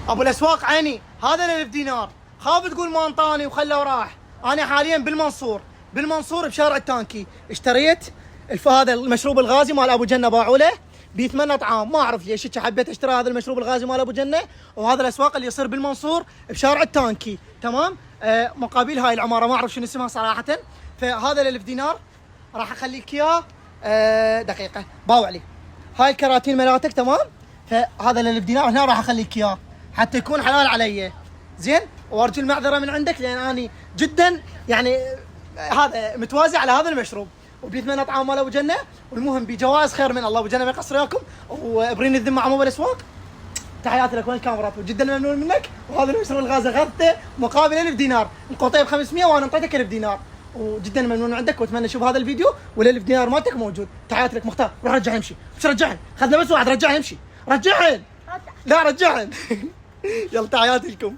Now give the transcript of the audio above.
ابو الاسواق عيني، هذا ال1000 دينار، خاف تقول ما انطاني وخله وراح. انا حاليا بالمنصور بشارع التانكي، اشتريت هذا المشروب الغازي مال ابو جنه، باعوا له ب 8 طعام، ما اعرف ليش حبيت اشتري هذا المشروب الغازي مال ابو جنه. وهذا الاسواق اللي يصير بالمنصور بشارع التانكي، تمام؟ مقابل هاي العماره ما اعرف شنو اسمها صراحه. فهذا ال1000 دينار راح اخليك اياه. دقيقه باوع لي هاي الكراتين مالتك، تمام؟ فهذا ال1000 دينار هنا راح اخليك اياه حتى يكون حلال علي، زين؟ وارجو المعذره من عندك لان اني جدا يعني هذا متوازي على هذا المشروب، وبيتمنى طعام مال ابو جنه، والمهم بجوائز خير من الله. ابو جنه ما يقصر وياكم، وابرين الذمه عمو بالاسواق. تحياتي لك، وين الكاميرات؟ وجدا ممنون منك. وهذا المشروب الغازي اخذته مقابل 1000 دينار، القطيه ب 500 وانا انطيتك 1000 دينار، وجدا ممنون عندك، واتمنى اشوف هذا الفيديو وال1000 دينار مالتك موجود. تحياتي لك مختار، روح رجعها يمشي، مش رجعها، خذنا بس واحد، رجعها يمشي، رجعها، لا رجعها. يلا تحياتي لكم.